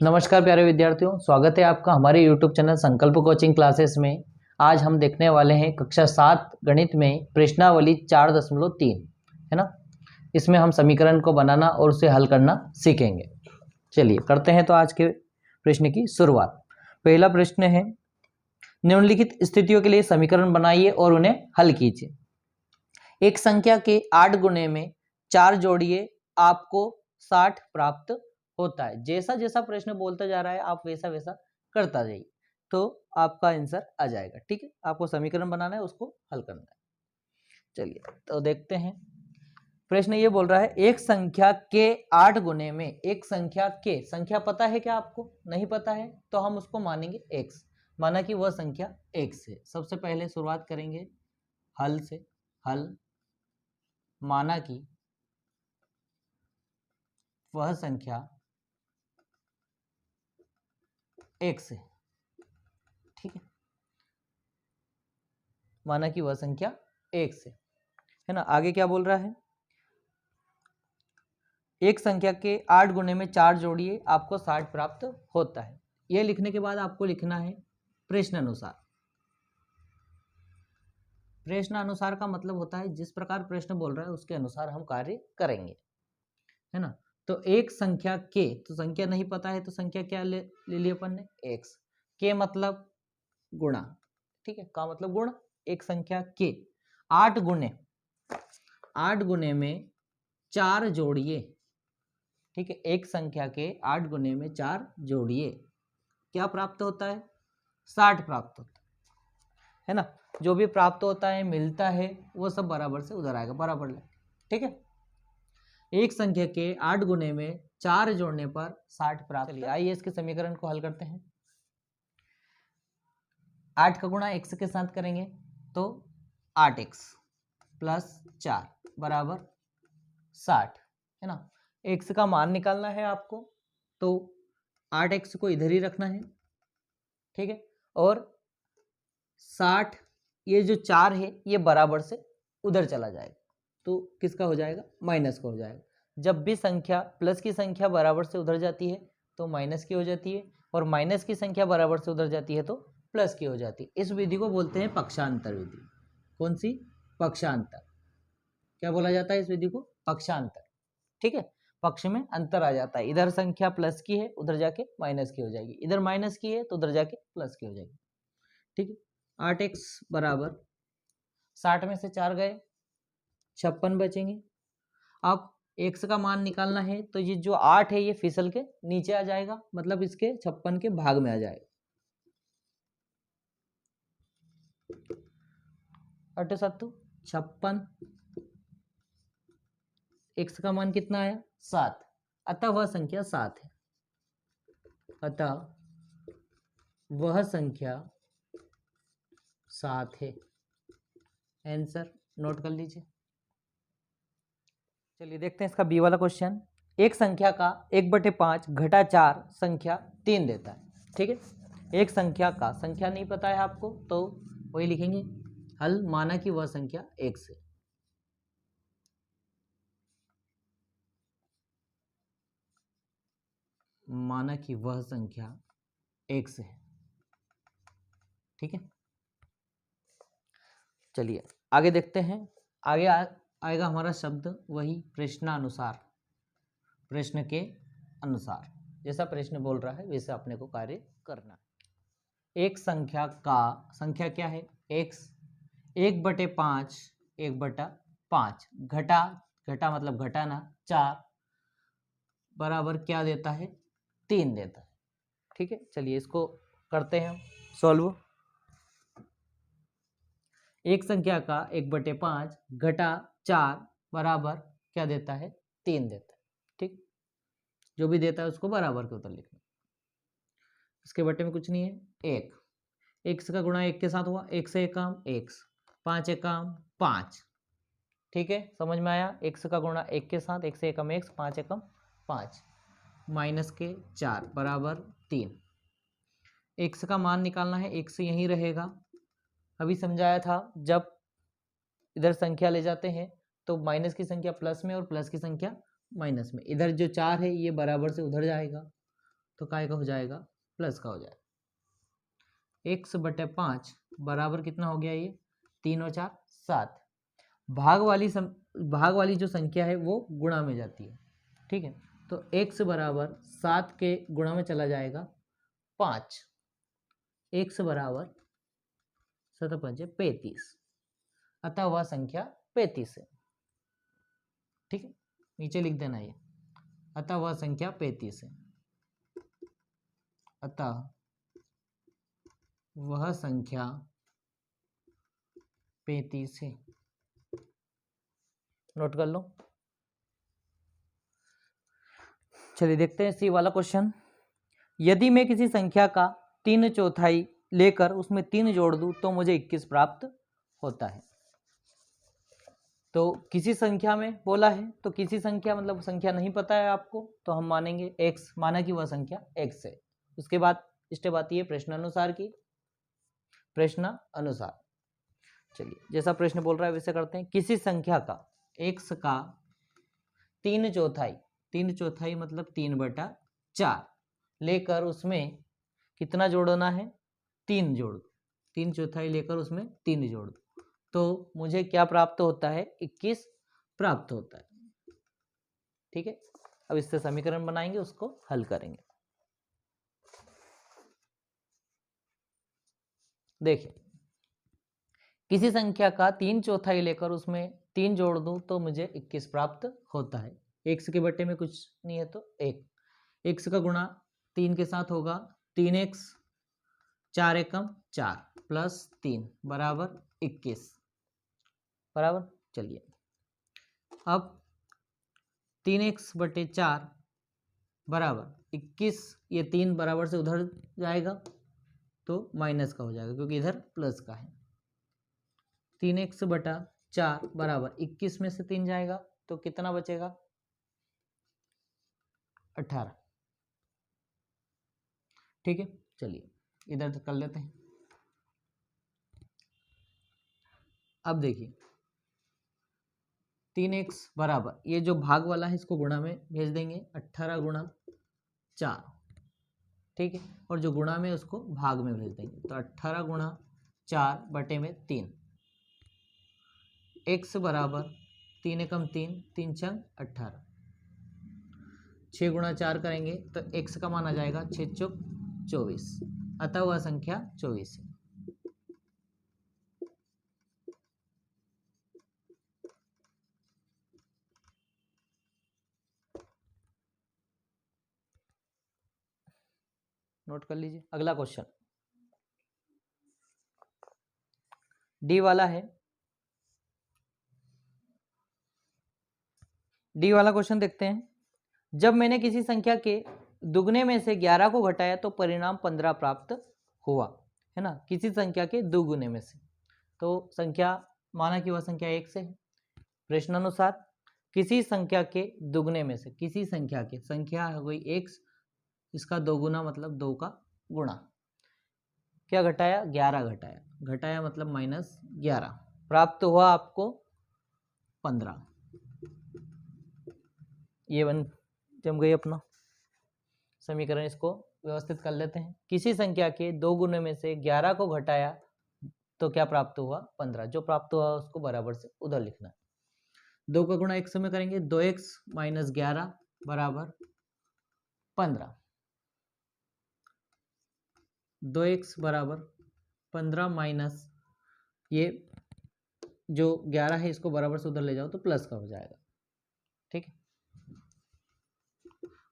नमस्कार प्यारे विद्यार्थियों, स्वागत है आपका हमारे YouTube चैनल संकल्प कोचिंग क्लासेस में। आज हम देखने वाले हैं कक्षा 7 गणित में प्रश्नावली 4.3 है ना। इसमें हम समीकरण को बनाना और उसे हल करना सीखेंगे। चलिए करते हैं तो आज के प्रश्न की शुरुआत। पहला प्रश्न है, निम्नलिखित स्थितियों के लिए समीकरण बनाइए और उन्हें हल कीजिए। एक संख्या के 8 गुणे में 4 जोड़िए, आपको 60 प्राप्त होता है। जैसा जैसा प्रश्न बोलता जा रहा है आप वैसा वैसा करता जाइए तो आपका आंसर आ जाएगा। ठीक है, आपको समीकरण बनाना है, उसको हल करना है। चलिए तो देखते हैं। प्रश्न ये बोल रहा है, एक संख्या के 8 गुणे में, एक संख्या के, संख्या पता है क्या आपको? नहीं पता है तो हम उसको मानेंगे x, माना कि वह संख्या x है। सबसे पहले शुरुआत करेंगे हल से। हल माना कि वह संख्या x है। ठीक है, माना कि वह संख्या x है ना। आगे क्या बोल रहा है, एक संख्या के 8 गुणे में 4 जोड़िए, आपको 60 प्राप्त होता है। यह लिखने के बाद आपको लिखना है प्रश्नानुसार। प्रश्नानुसार का मतलब होता है जिस प्रकार प्रश्न बोल रहा है उसके अनुसार हम कार्य करेंगे, है ना। तो एक संख्या के, तो संख्या नहीं पता है तो संख्या क्या ले ली अपन ने? x। के मतलब गुणा, ठीक है, का मतलब गुण। एक संख्या के 8 गुणे में 4 जोड़िए। ठीक है, एक संख्या के 8 गुणे में 4 जोड़िए, क्या प्राप्त होता है? 60 प्राप्त होता है ना। जो भी प्राप्त होता है, मिलता है, वो सब बराबर से उधर आएगा, बराबर ले। ठीक है, एक संख्या के 8 गुणे में 4 जोड़ने पर 60 प्राप्त। चलिए आइए इसके समीकरण को हल करते हैं। 8 का गुणा x के साथ करेंगे तो 8x प्लस 4 बराबर 60, है ना। x का मान निकालना है आपको, तो 8x को इधर ही रखना है। ठीक है, और 60, ये जो 4 है ये बराबर से उधर चला जाएगा, तो किसका हो जाएगा? माइनस का हो जाएगा। जब भी संख्या, प्लस की संख्या बराबर से उधर जाती है तो माइनस की हो जाती है, और माइनस की संख्या बराबर से उधर जाती है तो प्लस की हो जाती है। इस विधि को बोलते हैं पक्षांतर विधि। कौन सी? पक्षांतर। क्या बोला जाता है इस विधि को? पक्षांतर। ठीक है, पक्ष में अंतर आ जाता है। इधर संख्या प्लस की है, उधर जाके माइनस की हो जाएगी, इधर माइनस की है तो उधर जाके प्लस की हो जाएगी। ठीक है, 8x बराबर 60 में से 4 गए, 56 बचेंगे। अब x का मान निकालना है तो ये जो 8 है ये फिसल के नीचे आ जाएगा, मतलब इसके 56 के भाग में आ जाएगा। 8 7 56, x का मान कितना आया? 7। अतः वह संख्या 7 है। अतः वह संख्या 7 है। आंसर नोट कर लीजिए। चलिए देखते हैं इसका बी वाला क्वेश्चन। एक संख्या का 1/5 घटा 4 संख्या 3 देता है। ठीक है, एक संख्या का, संख्या नहीं पता है आपको तो वही लिखेंगे हल, माना कि वह संख्या x है। माना कि वह संख्या x है। ठीक है, चलिए आगे देखते हैं। आगे आएगा हमारा शब्द वही प्रश्नानुसार। प्रश्न के अनुसार, जैसा प्रश्न बोल रहा है वैसे अपने को कार्य करना है। एक संख्या का, संख्या क्या है? x, 1/5 1/5 घटा, घटा मतलब घटाना, 4 बराबर क्या देता है? 3 देता है। ठीक है, चलिए इसको करते हैं सॉल्व। एक संख्या का 1/5 घटा 4 बराबर क्या देता है? 3 देता है। ठीक, जो भी देता है उसको बराबर के उधर लिखना। इसके बटे में कुछ नहीं है, 1। x का गुणा 1 के साथ हुआ, 1 से 1 काम x, 5 1 काम 5। ठीक है, समझ में आया? x का गुणा 1 के साथ, 1 से 1 कम x, 5 1 कम 5, माइनस के 4 बराबर 3। x का मान निकालना है, x यहीं रहेगा। अभी समझाया था, जब इधर संख्या ले जाते हैं तो माइनस की संख्या प्लस में और प्लस की संख्या माइनस में। इधर जो 4 है ये बराबर से उधर जाएगा तो काय का हो जाएगा, प्लस का हो जाएगा। x बटे 5 बराबर कितना हो गया, ये 3 और 4 7। भाग वाली जो संख्या है वो गुणा में जाती है, ठीक है। तो x बराबर 7 के गुणा में चला जाएगा 5, x बराबर 7 5 35, अतः वह संख्या 35 है, ठीक है। नीचे लिख देना ये, अतः वह संख्या 35 है, अतः वह संख्या 35 है। नोट कर लो। चलिए देखते हैं सी वाला क्वेश्चन। यदि मैं किसी संख्या का 3/4 लेकर उसमें 3 जोड़ दूं तो मुझे 21 प्राप्त होता है। तो किसी संख्या में बोला है, तो किसी संख्या मतलब संख्या नहीं पता है आपको, तो हम मानेंगे x, माना कि वह संख्या x है। उसके बाद स्टेप आती है प्रश्नानुसार की। प्रश्न अनुसार, चलिए जैसा प्रश्न बोल रहा है वैसे करते हैं। किसी संख्या का x का 3/4, 3/4 मतलब 3/4 लेकर उसमें कितना जोड़ना है, 3 जोड़ दो। 3/4 लेकर उसमें 3 जोड़ दो तो मुझे क्या प्राप्त होता है, 21 प्राप्त होता है, ठीक है। अब इससे समीकरण बनाएंगे, उसको हल करेंगे। देखिए, किसी संख्या का 3/4 लेकर उसमें 3 जोड़ दूं तो मुझे 21 प्राप्त होता है। x के बटे में कुछ नहीं है तो 1, x का गुणा 3 के साथ होगा 3x, 4 एकम 4 प्लस 3 बराबर 21 बराबर। चलिए अब 3x बटे 4 बराबर 21, ये 3 बराबर से उधर जाएगा तो माइनस का हो जाएगा क्योंकि इधर प्लस का है। 3x बटा 4 बराबर 21 में से 3 जाएगा तो कितना बचेगा, 18, ठीक है। चलिए इधर कर लेते हैं। अब देखिए 3x बराबर, ये जो भाग वाला है इसको गुणा में भेज देंगे, 18 गुणा 4, ठीक है। और जो गुणा में उसको भाग में भेज देंगे तो 18 गुणा 4 बटे में 3, x बराबर 3 एकम 3, 3 छंग 18, 6 गुणा 4 करेंगे तो x का मान आ जाएगा 6 चौक 24, अतः वह संख्या 24 है। नोट कर लीजिए। अगला क्वेश्चन डी वाला है। डी वाला क्वेश्चन देखते हैं। जब मैंने किसी संख्या के दुगने में से 11 को घटाया तो परिणाम 15 प्राप्त हुआ, है ना। किसी संख्या के दुगुने में से, तो संख्या माना कि वह संख्या 1 से है। प्रश्नानुसार किसी संख्या के दुगने में से, किसी संख्या के, संख्या हो गई x, इसका दोगुना मतलब 2 का गुणा, क्या घटाया, 11 घटाया, घटाया मतलब -11, प्राप्त हुआ आपको 15। ये बन जम गई अपना समीकरण। इसको व्यवस्थित कर लेते हैं। किसी संख्या के 2 गुने में से 11 को घटाया तो क्या प्राप्त हुआ, 15। जो प्राप्त हुआ उसको बराबर से उधर लिखना है। 2 का गुणा x में करेंगे, 2x माइनस 11 बराबर 15, 2x बराबर 15 माइनस ये जो 11 है इसको बराबर से उधर ले जाओ तो प्लस का हो जाएगा, ठीक है।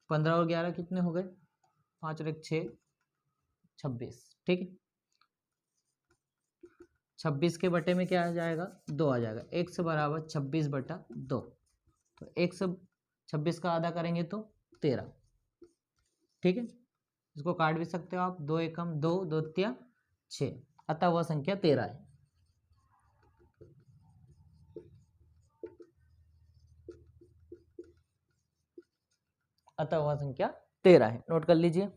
15 और 11 कितने हो गए, 5 और 1 6, 26, ठीक है। 26 के बटे में क्या आ जाएगा, 2 आ जाएगा। x बराबर 26 बटा 2, तो x 26 का आधा करेंगे तो 13, ठीक है। इसको काट भी सकते हो आप, 2 एकम 2, 2 तिया 6, अतः वह संख्या 13 है। अतः वह संख्या 13 है। नोट कर लीजिए।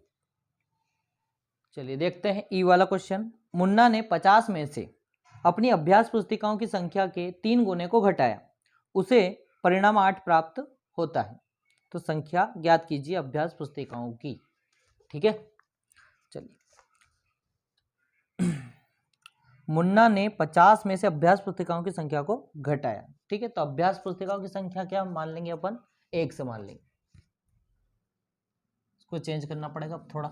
चलिए देखते हैं ई वाला क्वेश्चन। मुन्ना ने 50 में से अपनी अभ्यास पुस्तिकाओं की संख्या के 3 गुने को घटाया, उसे परिणाम 8 प्राप्त होता है। तो संख्या ज्ञात कीजिए अभ्यास पुस्तिकाओं की, ठीक है। चलिए, मुन्ना ने 50 में से अभ्यास पुस्तिकाओं की संख्या को घटाया। ठीक है, तो अभ्यास पुस्तिकाओं की संख्या क्या मान लेंगे अपन, 1 से मान लेंगे। इसको चेंज करना पड़ेगा अब थोड़ा।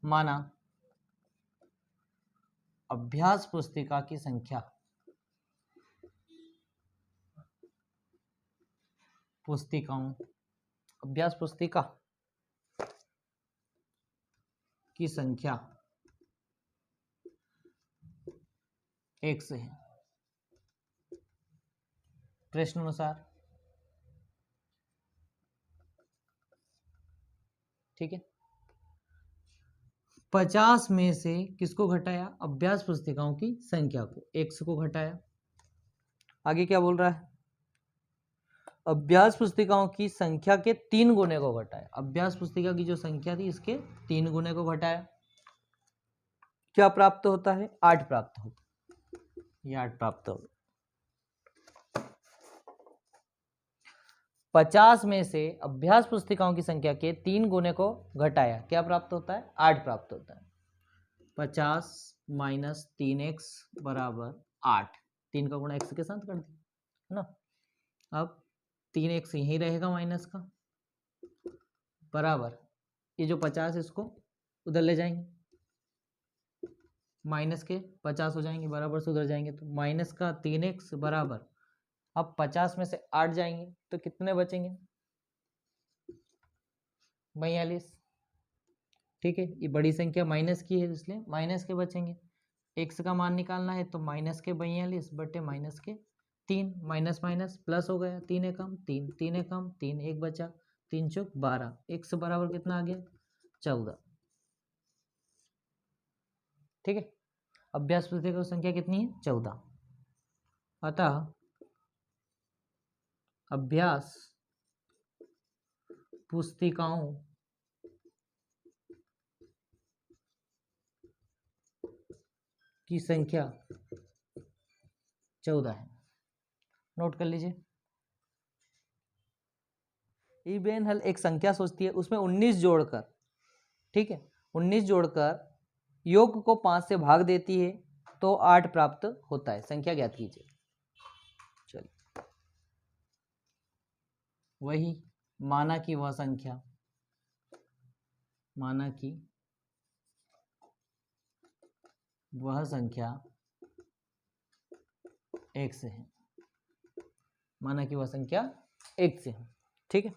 माना अभ्यास पुस्तिका की संख्या, पुस्तिकाओं, अभ्यास पुस्तिका की संख्या 1 से है। प्रश्न अनुसार, ठीक है, 50 में से किसको घटाया, अभ्यास पुस्तिकाओं की संख्या को, 1 को घटाया। आगे क्या बोल रहा है, अभ्यास पुस्तिकाओं की संख्या के 3 गुने को घटाया। अभ्यास पुस्तिका की जो संख्या थी इसके 3 गुने को घटाया। क्या प्राप्त होता है, 8 प्राप्त होता है, ये 8 प्राप्त होगा। 50 में से अभ्यास पुस्तिकाओं की संख्या के 3 गुने को घटाया, क्या प्राप्त होता है, 8 प्राप्त होता है। 50 माइनस 3x बराबर 8, 3 का गुणा x के साथ कर दिया, है ना। अब 3x यहीं रहेगा माइनस का, बराबर ये जो 50 इसको उधर ले जाएंगे, माइनस के 50 हो जाएंगे, बराबर से उधर जाएंगे तो माइनस का 3x बराबर, अब 50 में से 8 जाएंगे तो कितने बचेंगे, 42। ठीक है, ये बड़ी संख्या माइनस की है इसलिए माइनस के बचेंगे। x का मान निकालना है तो माइनस के 42 बटे माइनस के 3, माइनस माइनस प्लस हो गया, 3 एकम 3, 3 एकम 3, 1 बचा, 3 चौक 12, x बराबर कितना आ गया, 14। ठीक है, अभ्यास पुस्तिका की संख्या कितनी है, 14। अतः अभ्यास पुस्तिकाओं की संख्या 14 है। नोट कर लीजिए। इबेन हल एक संख्या सोचती है, उसमें 19 जोड़कर, ठीक है, 19 जोड़कर योग को 5 से भाग देती है तो 8 प्राप्त होता है। संख्या ज्ञात कीजिए। चलिए, वही माना कि वह संख्या, माना कि वह संख्या 1 से है, माना कि वह संख्या 1 से है। ठीक है,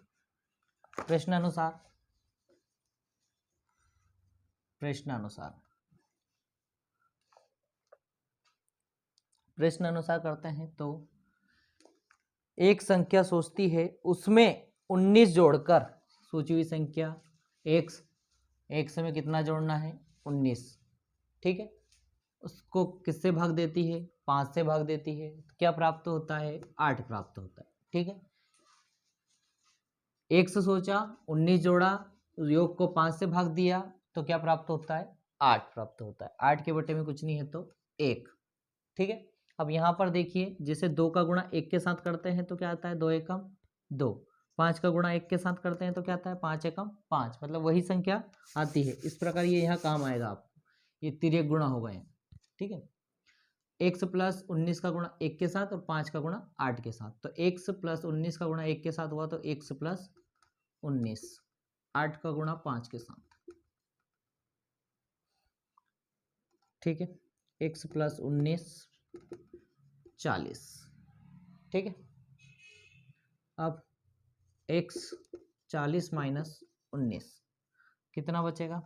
प्रश्नानुसार, प्रश्नानुसार, प्रश्नानुसार करते हैं तो एक संख्या सोचती है, उसमें 19 जोड़कर, सोची हुई संख्या x में कितना जोड़ना है, 19। ठीक है, उसको किससे भाग देती है, 5 से भाग देती है, तो क्या प्राप्त होता है, 8 प्राप्त होता है। ठीक है, x सोचा, 19 जोड़ा, योग को 5 से भाग दिया तो क्या प्राप्त होता है, 8 प्राप्त होता है। 8 के बटे में कुछ नहीं है तो 1। ठीक है, अब यहाँ पर देखिए, जैसे 2 का गुणा 1 के साथ करते हैं तो क्या आता है, 2 एकम 2। 5 का गुणा 1 के साथ करते हैं तो क्या आता है, 5 एकम 5, मतलब वही संख्या आती है। इस प्रकार ये यहाँ काम आएगा आपको, ये तिर्यक गुणा हो गए। ठीक है, x प्लस 19 का गुणा 1 के साथ और 5 का गुणा 8 के साथ, तो x प्लस 19 का गुणा 1 के साथ हुआ तो x प्लस 19, 8 का गुणा 5 के साथ। ठीक है, x प्लस 19 40। ठीक है, अब x 40 माइनस 19 कितना बचेगा,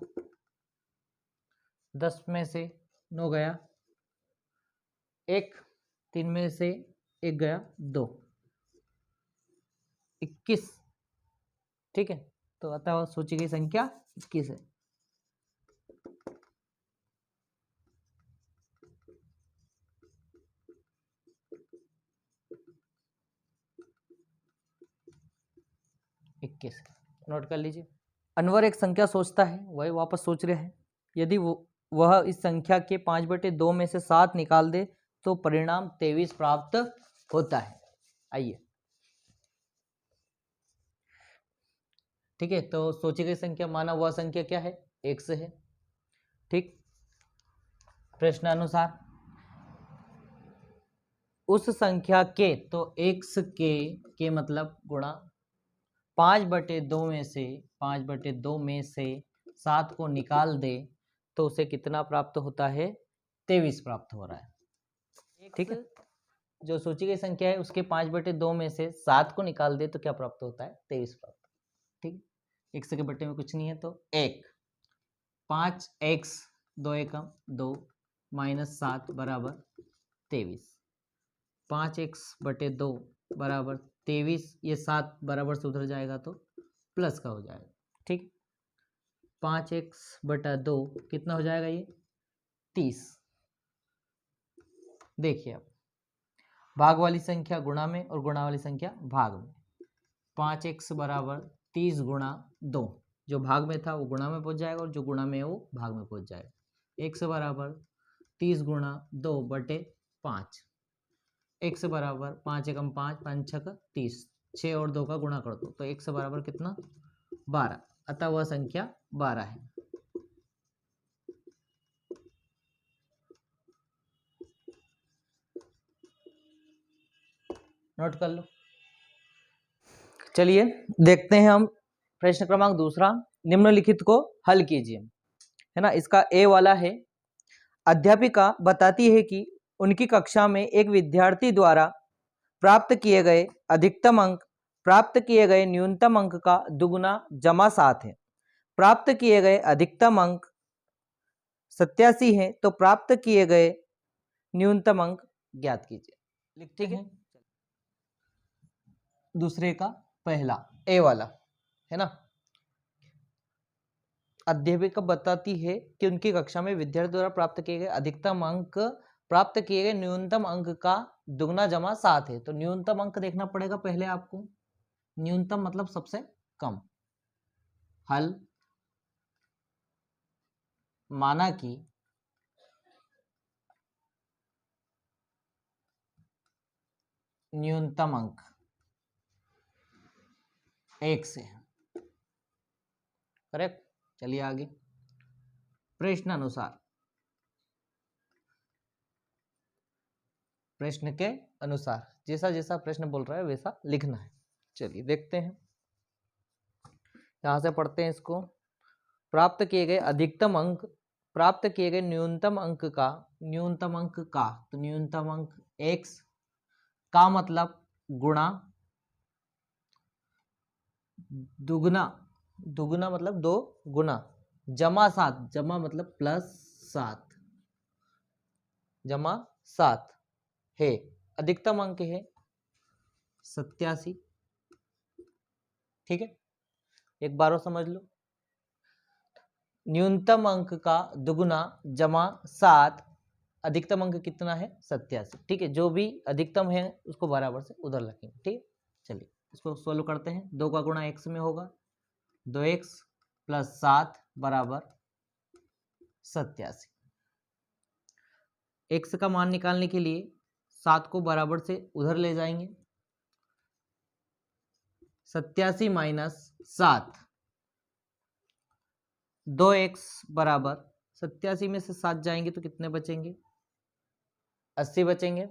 10 में से 9 गया, 1, 3 में से 1 गया, 2, 21। ठीक है, तो अतः सोची गई संख्या 21 है। नोट कर लीजिए। अनवर एक संख्या सोचता है, वही वापस सोच रहे हैं, यदि वह इस संख्या के 5/2 में से 7 निकाल दे तो परिणाम 23 प्राप्त होता है। आइए, ठीक है, तो सोची गई संख्या माना वह संख्या क्या है, x है। ठीक, प्रश्नानुसार उस संख्या के, तो x के मतलब गुणा 5/2 में से 5/2 में से 7 को निकाल दे तो उसे कितना प्राप्त होता है, 23 प्राप्त हो रहा है। ठीक है, जो सोची गई संख्या है उसके 5/2 में से 7 को निकाल दे तो क्या प्राप्त होता है, 23 प्राप्त। ठीक, x के बट्टे में कुछ नहीं है तो 1, 5x 2 एकम 2 माइनस 7 बराबर 23, 5x/2 बराबर 23, ये 7 बराबर से उधर जाएगा तो प्लस का हो जाएगा। ठीक, 5x/2 कितना हो जाएगा, ये 30। देखिए अब भाग वाली संख्या गुणा में और गुणा वाली संख्या भाग में। 5x बराबर 30 गुणा 2, जो भाग में था वो गुणा में पहुंच जाएगा और जो गुणा में है वो भाग में पहुंच जाएगा। x बराबर 30 गुणा 2/5, x बराबर 5 एकम 5 5 छक 30, 6 और 2 का गुणा कर दो तो x बराबर कितना, 12, अतः वह संख्या 12 है। नोट कर लो। चलिए देखते हैं हम प्रश्न क्रमांक दूसरा, निम्नलिखित को हल कीजिए, है ना। इसका ए वाला है, अध्यापिका बताती है कि उनकी कक्षा में एक विद्यार्थी द्वारा प्राप्त किए गए अधिकतम अंक प्राप्त किए गए न्यूनतम अंक का दुगुना जमा 7 है। प्राप्त किए गए अधिकतम अंक 87 है, तो प्राप्त किए गए न्यूनतम अंक ज्ञात कीजिए। लिखते हैं दूसरे का पहला ए वाला, है ना। अध्यापिका बताती है कि उनकी कक्षा में विद्यार्थी द्वारा प्राप्त किए गए अधिकतम अंक प्राप्त किए गए न्यूनतम अंक का दुगना जमा 7 है। तो न्यूनतम अंक देखना पड़ेगा पहले आपको, न्यूनतम मतलब सबसे कम। हल माना कि न्यूनतम अंक 1 से है, करेक्ट। चलिए आगे, प्रश्न अनुसार, प्रश्न के अनुसार जैसा जैसा प्रश्न बोल रहा है वैसा लिखना है। चलिए देखते हैं, यहां से पढ़ते हैं इसको। प्राप्त किए गए अधिकतम अंक प्राप्त किए गए न्यूनतम अंक का, न्यूनतम अंक का, तो न्यूनतम अंक x का मतलब गुणा दुगना, दुगना मतलब 2 गुना जमा 7, जमा मतलब +7, जमा 7 है। अधिकतम अंक है 87। ठीक है, एक बार और समझ लो, न्यूनतम अंक का दुगुना जमा 7, अधिकतम अंक कितना है 87। ठीक है, जो भी अधिकतम है उसको बराबर से उधर रखेंगे। ठीक है, चलिए इसको सोल्व करते हैं। 2 का गुणा x में होगा, 2x + 7 बराबर 87। x का मान निकालने के लिए 7 को बराबर से उधर ले जाएंगे, 87 - 7, 2x बराबर 87 में से 7 जाएंगे तो कितने बचेंगे, 80 बचेंगे।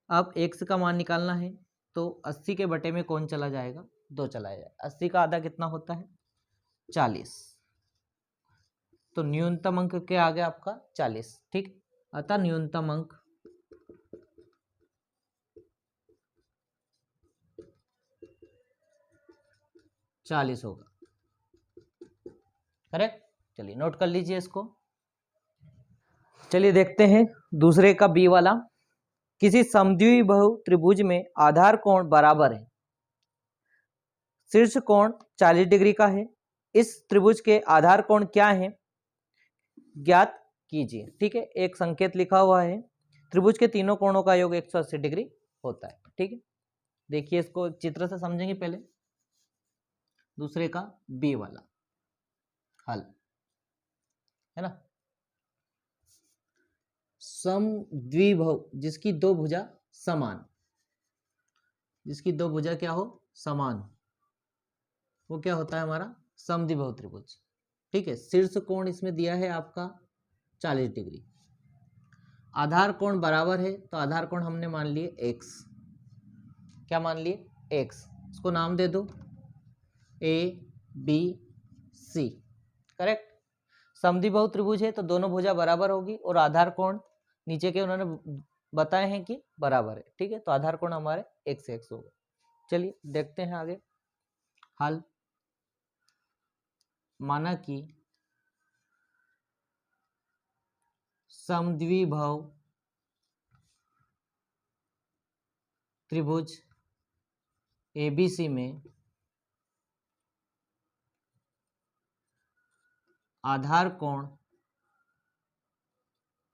अब x का मान निकालना है तो 80 के बटे में कौन चला जाएगा, 2 चला जाएगा। 80 का आधा कितना होता है, 40। तो न्यूनतम अंक क्या आ गया आपका, 40। ठीक, अतः न्यूनतम अंक 40 होगा, करेक्ट। चलिए नोट कर लीजिए इसको। चलिए देखते हैं दूसरे का बी वाला, किसी समद्विबाहु त्रिभुज में आधार कोण बराबर है, शीर्ष कोण 40 डिग्री का है, इस त्रिभुज के आधार कोण क्या है, ज्ञात कीजिए। ठीक है, एक संकेत लिखा हुआ है, त्रिभुज के तीनों कोणों का योग 180 डिग्री होता है। ठीक है, देखिए इसको चित्र से समझेंगे पहले। दूसरे का बी वाला हल, है ना। समद्विबाहु जिसकी दो भुजा समान, जिसकी दो भुजा क्या हो, समान, वो क्या होता है हमारा समद्विबाहु त्रिभुज। ठीक है, शीर्ष कोण इसमें दिया है आपका 40 डिग्री। आधार कोण बराबर है, तो आधार कोण हमने मान लिए x। क्या मान लिए x। इसको नाम दे दो ए बी सी। करेक्ट। समद्विबाहु त्रिभुज है तो दोनों भुजा बराबर होगी और आधार कोण नीचे के उन्होंने बताए हैं कि बराबर है। ठीक है, तो आधार कोण हमारे x x होगा। चलिए देखते हैं आगे हल। माना कि समद्विबाहु त्रिभुज ABC में आधार कोण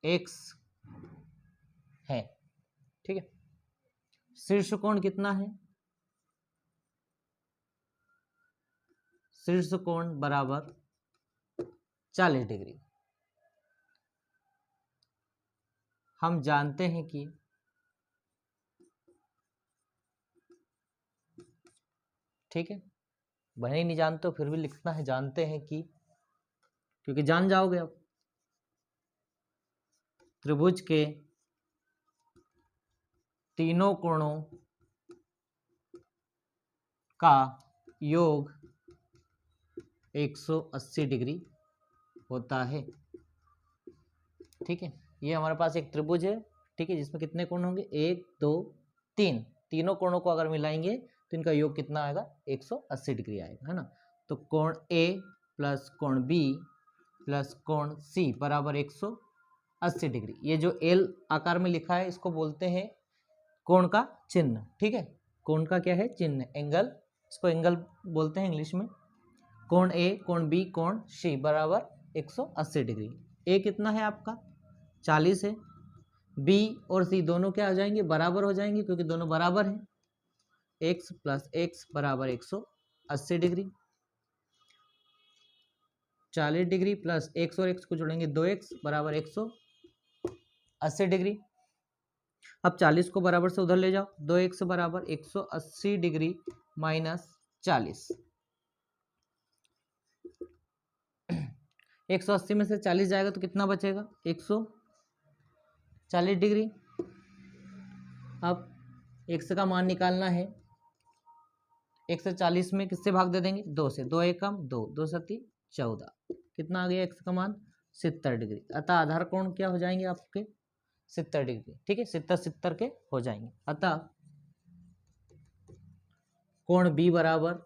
x है। ठीक है, शीर्ष कोण कितना है, शीर्ष कोण बराबर 40 डिग्री। हम जानते हैं कि ठीक है, भले ही नहीं जानते हो फिर भी लिखना है, जानते हैं कि, क्योंकि जान जाओगे अब। त्रिभुज के तीनों कोणों का योग 180 डिग्री होता है। ठीक है, ये हमारे पास एक त्रिभुज है। ठीक है, जिसमें कितने कोण होंगे, 1 2 3। तीनों कोणों को अगर मिलाएंगे तो इनका योग कितना आएगा, 180 डिग्री आएगा, है ना। तो कोण A प्लस कोण B प्लस कोण C बराबर 180 डिग्री। ये जो L आकार में लिखा है इसको बोलते हैं कोण का चिन्ह। ठीक है, कोण का क्या है, चिन्ह, एंगल। इसको एंगल बोलते हैं इंग्लिश में। कोण A कोण B कोण C बराबर 180 डिग्री। A कितना है आपका 40 है, B और C दोनों क्या हो जाएंगे, बराबर हो जाएंगे, क्योंकि दोनों बराबर हैं। x प्लस x बराबर 180 डिग्री। 40 डिग्री प्लस x और x को जोड़ेंगे 2x बराबर 180 डिग्री। अब 40 को बराबर से उधर ले जाओ, 2x बराबर 180 डिग्री माइनस 40। 180 में से 40 जाएगा तो कितना बचेगा, 140 डिग्री। अब x का मान निकालना है, 140 में किससे भाग दे देंगे, 2 से। 2 एक कम 2, 2 सती 14। कितना आ गया x का मान, 70 डिग्री। अतः आधार कोण क्या हो जाएंगे आपके, 70 डिग्री। ठीक है, 70 के हो जाएंगे। अतः कोण B बराबर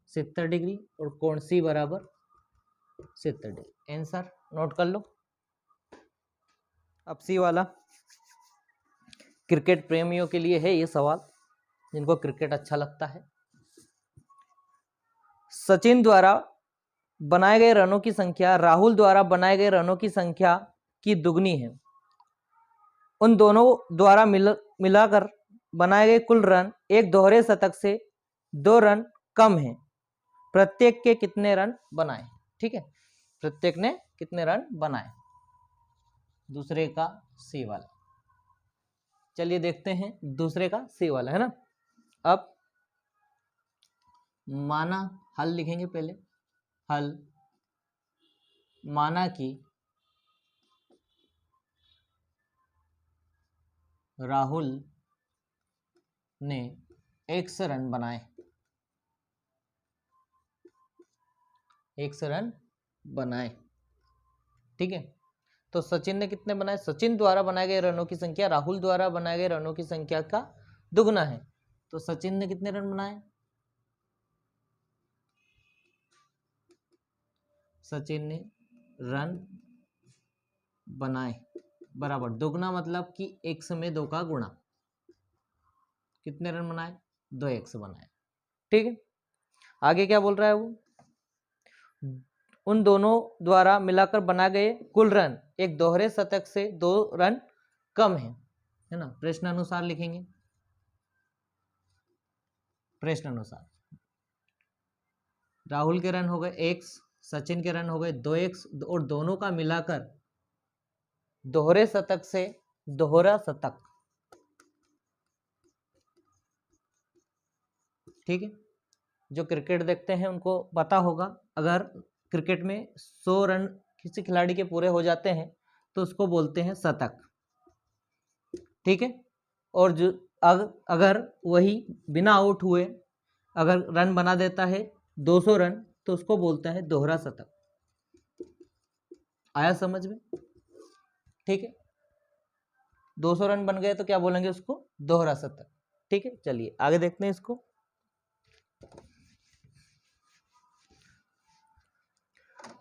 70 डिग्री और कोण C बराबर 70 डिग्री। आंसर नोट कर लो। अब C वाला क्रिकेट प्रेमियों के लिए है ये सवाल, जिनको क्रिकेट अच्छा लगता है। सचिन द्वारा बनाए गए रनों की संख्या राहुल द्वारा बनाए गए रनों की संख्या की दुगनी है। उन दोनों द्वारा मिलाकर बनाए गए कुल रन एक दोहरे शतक से 2 रन कम है। प्रत्येक के कितने रन बनाए। ठीक है, प्रत्येक ने कितने रन बनाए, दूसरे का सी वाला। चलिए देखते हैं दूसरे का सी वाला, है ना। अब माना, हल लिखेंगे पहले। हल, माना कि राहुल ने x रन बनाए, x रन बनाए। ठीक है, तो सचिन ने कितने बनाए, सचिन द्वारा बनाए गए रनों की संख्या राहुल द्वारा बनाए गए रनों की संख्या का दुगना है। तो सचिन ने कितने रन बनाए, सचिन ने रन बनाए बराबर दुगना, मतलब कि x में 2 का गुणा। कितने रन बनाए, 2x बनाए। ठीक है, आगे क्या बोल रहा है वो, उन दोनों द्वारा मिलाकर बना गए कुल रन एक दोहरे शतक से 2 रन कम है ना। प्रश्न अनुसार लिखेंगे। प्रश्न अनुसार राहुल के रन हो गए x, सचिन के रन हो गए 2x और दोनों का मिलाकर दोहरे शतक से दोहरा शतक। ठीक है, जो क्रिकेट देखते हैं उनको पता होगा, अगर क्रिकेट में 100 रन किसी खिलाड़ी के पूरे हो जाते हैं तो उसको बोलते हैं शतक, ठीक है। और जो अगर वही बिना आउट हुए अगर रन बना देता है 200 रन तो उसको बोलता है दोहरा शतक। आया समझ में? ठीक है, 200 रन बन गए तो क्या बोलेंगे उसको? दोहरा शतक। ठीक है, चलिए आगे देखते हैं इसको।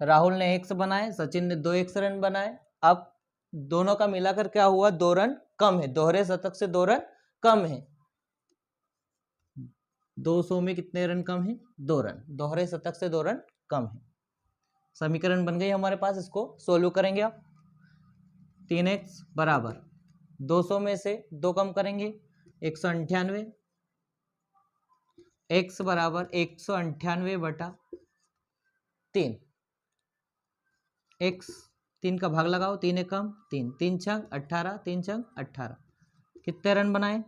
राहुल ने 1 बनाए, सचिन ने 2 1 रन बनाए। अब दोनों का मिलाकर क्या हुआ? 2 रन कम है, दोहरे शतक से 2 रन कम है। 200 में कितने रन कम है? 2 रन, दोहरे शतक से 2 रन कम है। समीकरण बन गई हमारे पास, इसको सोल्व करेंगे आप। 3x बराबर 200 में से 2 कम करेंगे 198, x बराबर 198 बटा 3, x 3 का भाग लगाओ, 3 एक कम 3, 3 छंग 18, 3 छंग 18। कितने रन बनाए?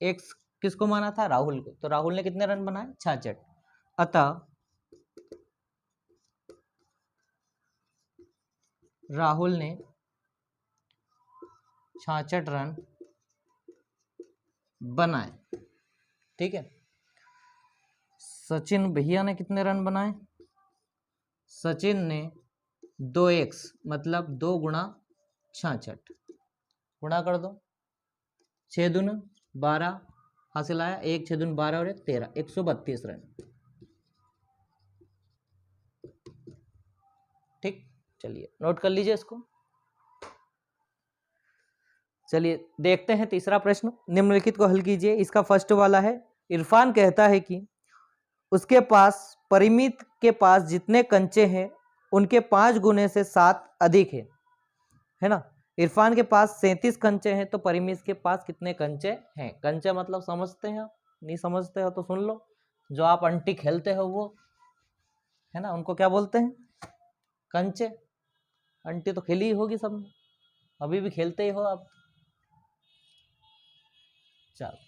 x किसको माना था? राहुल को। तो राहुल ने कितने रन बनाए? 66। अतः राहुल ने 66 रन बनाए, ठीक है। सचिन भैया ने कितने रन बनाए? सचिन ने 2x मतलब 2 गुणा 66, गुणा कर दो, 6 दून 12 हासिल आया, 1 6 दून 12 और 1 13, 132 रन। ठीक, चलिए नोट कर लीजिए इसको। चलिए देखते हैं तीसरा प्रश्न। निम्नलिखित को हल कीजिए। इसका फर्स्ट वाला है, इरफान कहता है कि उसके पास परिमित के पास जितने कंचे हैं उनके 5 गुने से 7 अधिक है ना। इरफान के पास 37 कंचे हैं, तो परिमित के पास कितने कंचे हैं? कंचे मतलब समझते हैं आप? नहीं समझते हो तो सुन लो। जो आप अंटी खेलते हो वो है ना, उनको क्या बोलते हैं? कंचे। अंटी तो खेली ही होगी सब, अभी भी खेलते ही हो आप। चलो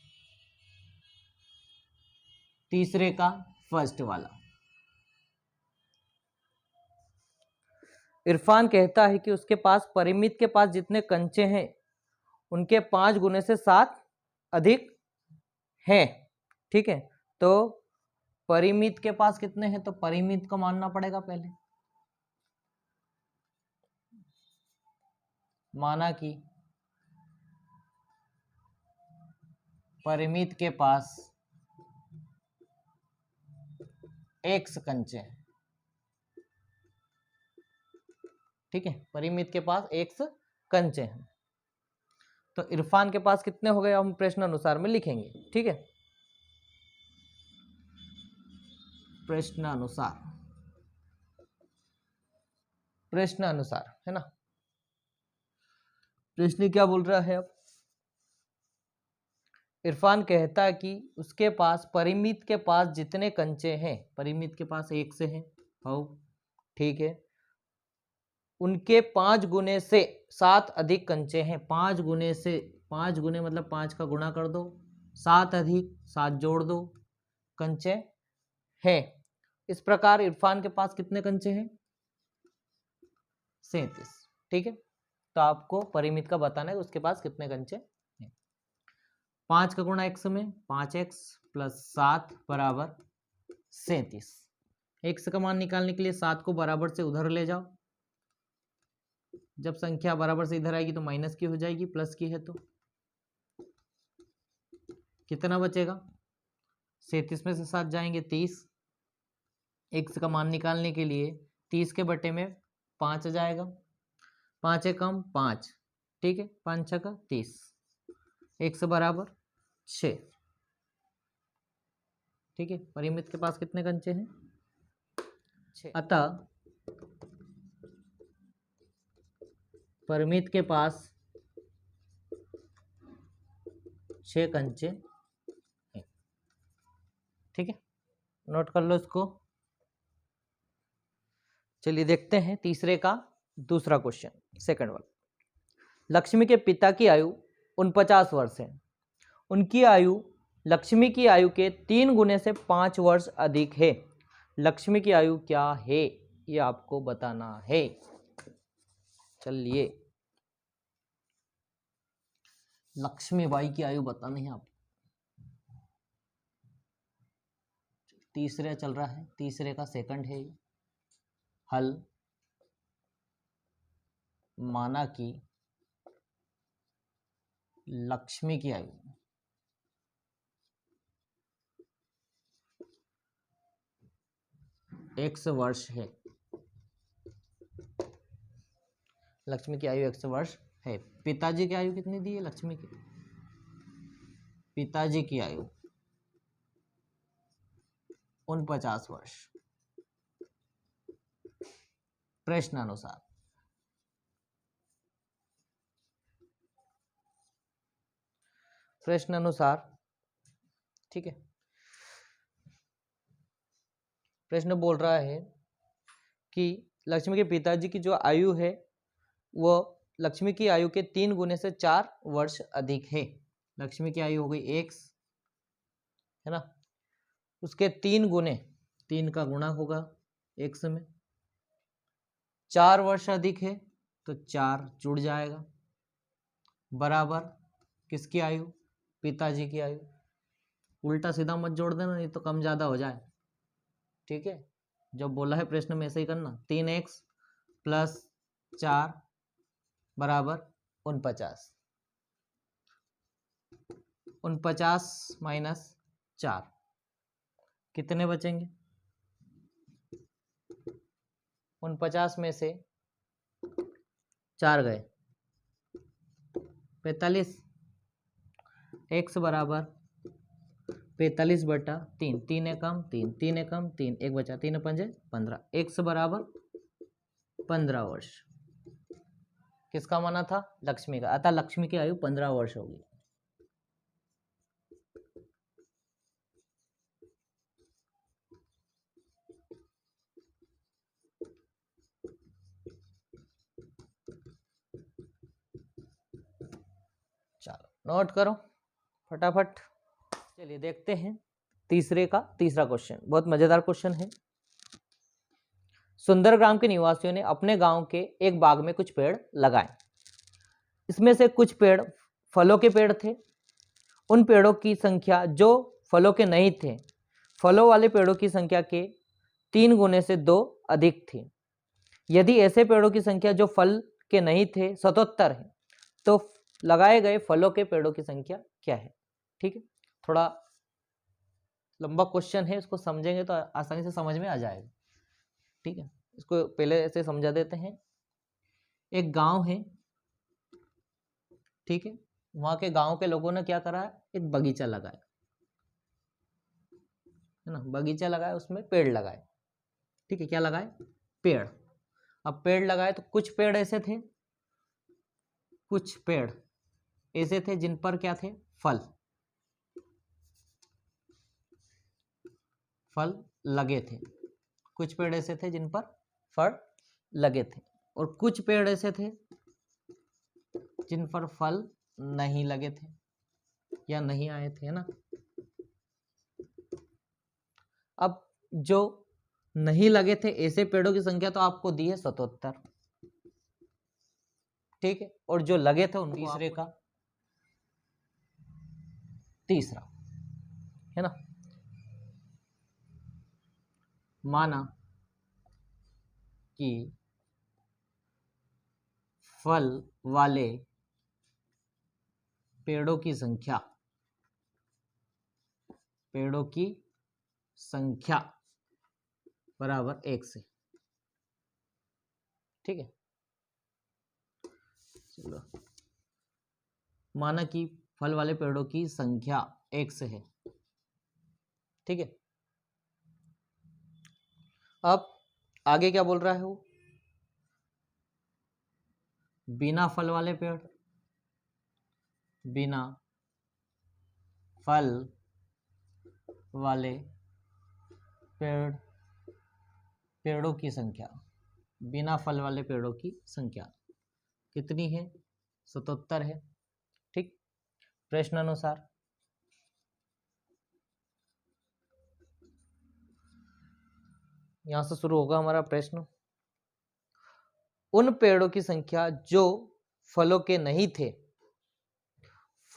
तीसरे का फर्स्ट वाला, इरफान कहता है कि उसके पास परिमित के पास जितने कंचे हैं उनके 5 गुने से 7 अधिक हैं, ठीक है। तो परिमित के पास कितने हैं? तो परिमित को मानना पड़ेगा पहले। माना कि परिमित के पास x कंचे हैं, ठीक है। परिमित के पास x कंचे हैं, तो इरफान के पास कितने हो गए हम प्रश्न अनुसार में लिखेंगे, ठीक है। प्रश्न अनुसार है ना। प्रश्न क्या बोल रहा है? अब इरफान कहता है कि उसके पास परिमित के पास जितने कंचे हैं, परिमित के पास 1 से हैं, हो ठीक है, उनके 5 गुने से 7 अधिक कंचे हैं। 5 गुने से, 5 गुने मतलब 5 का गुणा कर दो, 7 अधिक 7 जोड़ दो, कंचे हैं। इस प्रकार इरफान के पास कितने कंचे हैं? 37, ठीक है। तो आपको परिमित का बताना है उसके पास कितने कंचे हैं। 5 का गुणा x में 5x प्लस 7 बराबर 37। x का मान निकालने के लिए 7 को बराबर से उधर ले जाओ। जब संख्या बराबर से इधर आएगी तो माइनस की हो जाएगी, प्लस की है तो कितना बचेगा? 37 में से 7 जाएंगे 30। x का मान निकालने के लिए 30 के बटे में 5 आ जाएगा, 5 एक कम 5, ठीक है, 5 6 का 30, x बराबर 6, ठीक है। परिमित के पास कितने कंचे हैं? 6। अतः परिमित के पास 6 कंचे हैं, ठीक है। नोट कर लो इसको। चलिए देखते हैं तीसरे का दूसरा क्वेश्चन, सेकंड वाला। लक्ष्मी के पिता की आयु 49 वर्ष है। उनकी आयु लक्ष्मी की आयु के 3 गुने से 5 वर्ष अधिक है। लक्ष्मी की आयु क्या है ये आपको बताना है। चलिए, लक्ष्मीबाई की आयु बतानी है आपको। तीसरे चल रहा है, तीसरे का सेकंड है ये। हल माना कि लक्ष्मी की आयु 100 वर्ष है। लक्ष्मी की आयु 100 वर्ष है। पिताजी की आयु कितनी दी है लक्ष्मी की? पिताजी की आयु 49 वर्ष। प्रश्नानुसार ठीक है, प्रश्न बोल रहा है कि लक्ष्मी के पिताजी की जो आयु है वो लक्ष्मी की आयु के 3 गुने से 4 वर्ष अधिक है। लक्ष्मी की आयु हो गई 1, है ना, उसके 3 गुने, 3 का गुणा होगा 1 में, 4 वर्ष अधिक है तो 4 जुड़ जाएगा, बराबर किसकी आयु? पिताजी की आयु। उल्टा सीधा मत जोड़ देना, नहीं तो कम ज्यादा हो जाए। ठीक है, जो बोला है प्रश्न में ऐसे ही करना। 3x प्लस 4 बराबर 49, 49 माइनस 4 कितने बचेंगे? 49 में से 4 गए 45, x बराबर 45/3, 3 एकम 3, 3 एकम 3, 1 बचा, 3 पंजे 15, x बराबर 15 वर्ष। किसका माना था? लक्ष्मी का। अतः लक्ष्मी की आयु 15 वर्ष होगी। चलो नोट करो फटाफट। चलिए देखते हैं तीसरे का तीसरा क्वेश्चन, बहुत मजेदार क्वेश्चन है। सुंदरग्राम के निवासियों ने अपने गांव के एक बाग में कुछ पेड़ लगाए। इसमें से कुछ पेड़ फलों के पेड़ थे। उन पेड़ों की संख्या जो फलों के नहीं थे, फलों वाले पेड़ों की संख्या के 3 गुने से 2 अधिक थी। यदि ऐसे पेड़ों की संख्या जो फल के नहीं थे 77 है, तो लगाए गए फलों के पेड़ों की संख्या क्या है? ठीक है, थोड़ा लंबा क्वेश्चन है, इसको समझेंगे तो आसानी से समझ में आ जाएगा। ठीक है, इसको पहले ऐसे समझा देते हैं। एक गांव है, ठीक है, वहां के गांव के लोगों ने क्या करा? एक बगीचा लगाया, है ना, बगीचा लगाया, उसमें पेड़ लगाए। ठीक है, क्या लगाए? पेड़। अब पेड़ लगाए तो कुछ पेड़ ऐसे थे, कुछ पेड़ ऐसे थे जिन पर क्या थे? फल लगे थे। कुछ पेड़ ऐसे थे जिन पर फल लगे थे, और कुछ पेड़ ऐसे थे जिन पर फल नहीं लगे थे या नहीं आए थे, है ना। अब जो नहीं लगे थे ऐसे पेड़ों की संख्या तो आपको दी है 77। ठीक है, और जो लगे थे उन तीसरे का तीसरा, है ना। माना कि फल वाले पेड़ों की संख्या बराबर 1 से। ठीक है, चलो, माना कि फल वाले पेड़ों की संख्या 1 से है। ठीक है, अब आगे क्या बोल रहा है वो? बिना फल वाले पेड़, बिना फल वाले पेड़ों की संख्या, बिना फल वाले पेड़ों की संख्या कितनी है? 77 है। ठीक, प्रश्न अनुसार यहां से शुरू होगा हमारा प्रश्न। उन पेड़ों की संख्या जो फलों के नहीं थे,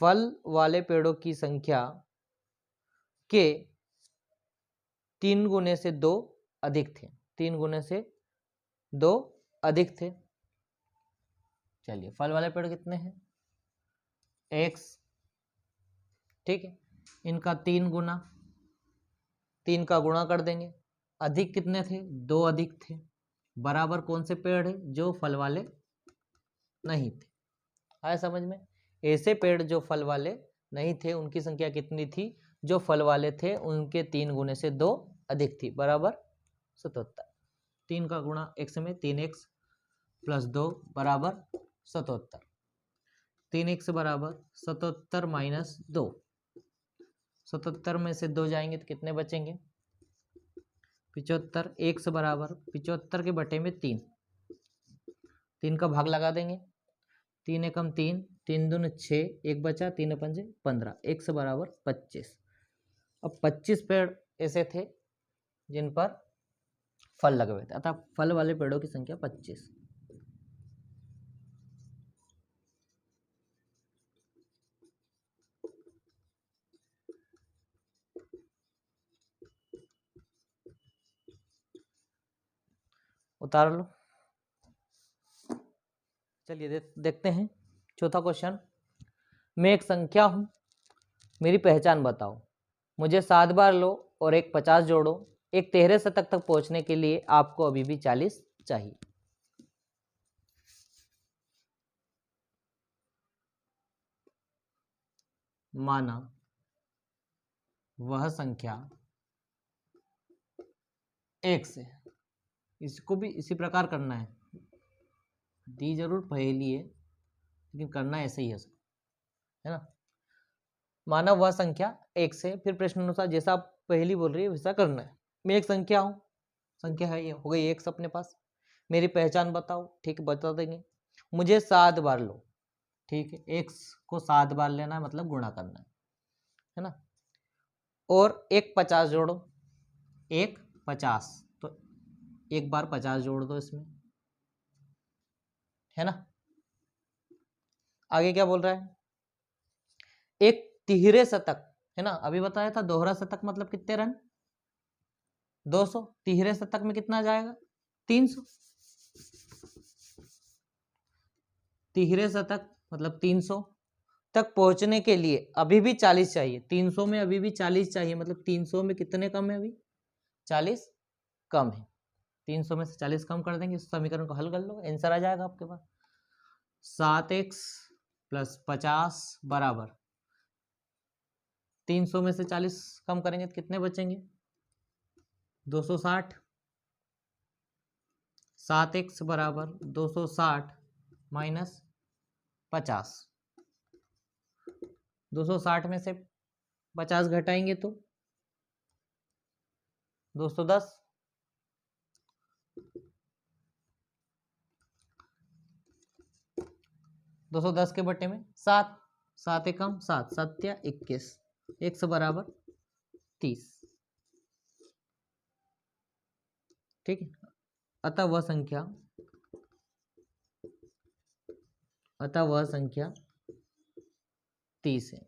फल वाले पेड़ों की संख्या के 3 गुने से 2 अधिक थे, 3 गुने से 2 अधिक थे। चलिए फल वाले पेड़ कितने हैं, x, ठीक है, इनका 3 गुना, 3 का गुणा कर देंगे। अधिक कितने थे, 2 अधिक थे, बराबर कौन से पेड़ है, जो फल वाले नहीं थे। आया समझ में? ऐसे पेड़ जो फल वाले नहीं थे उनकी संख्या कितनी थी, जो फल वाले थे उनके 3 गुने से 2 अधिक थी, बराबर 77। 3 का गुणा x में, 3x प्लस 2 बराबर 77। 3x बराबर 77 माइनस 2, 77 में से 2 जाएंगे तो कितने बचेंगे, 75। x बराबर 75 के बटे में 3, 3 का भाग लगा देंगे, 3 एकम 3, 3 दूनी 6, 1 बचा, 3 पंजे 15, x बराबर 25। अब 25 पेड़ ऐसे थे जिन पर फल लगे हुए थे, अतः फल वाले पेड़ों की संख्या 25। उतार लो। चलिए देखते हैं चौथा क्वेश्चन। मैं एक संख्या हूं, मेरी पहचान बताओ, मुझे 7 बार लो और एक 50 जोड़ो, एक 13 शतक तक पहुंचने के लिए आपको अभी भी 40 चाहिए। माना वह संख्या एक से, इसको भी इसी प्रकार करना है, दी जरूर पहेली है लेकिन करना ऐसे ही है ना। माना वह संख्या एक से, फिर प्रश्न अनुसार जैसा आप पहेली बोल रही है वैसा करना है। मैं एक संख्या हूं, संख्या है, ये हो गई एक अपने पास। मेरी पहचान बताओ, ठीक है बता देंगे। मुझे 7 बार लो, ठीक है, x को 7 बार लेना है, मतलब गुणा करना है ना। और एक 50 जोड़ो, एक 50, तो एक बार 50 जोड़ दो इसमें, है ना। आगे क्या बोल रहा है, एक तिहरे शतक, है ना, अभी बताया था दोहरा शतक मतलब कितने रन, 200, तिहरे शतक में कितना जाएगा, 300। तिहरे शतक मतलब 300 तक पहुंचने के लिए अभी भी 40 चाहिए, 300 में अभी भी 40 चाहिए, मतलब 300 में कितने कम है, अभी 40 कम है। 300 में से 40 कम कर देंगे, इस समीकरण को हल कर लो, आंसर आ जाएगा आपके पास। 7x प्लस 50 बराबर 300 में से 40 कम करेंगे तो कितने बचेंगे, 260। 7x बराबर 260 माइनस 50, 260 में से 50 घटाएंगे तो 210। 210 के बटे में 7, 7 एकम 7, 7 या 21, x बराबर 30, ठीक है। अतः वह संख्या 30 है।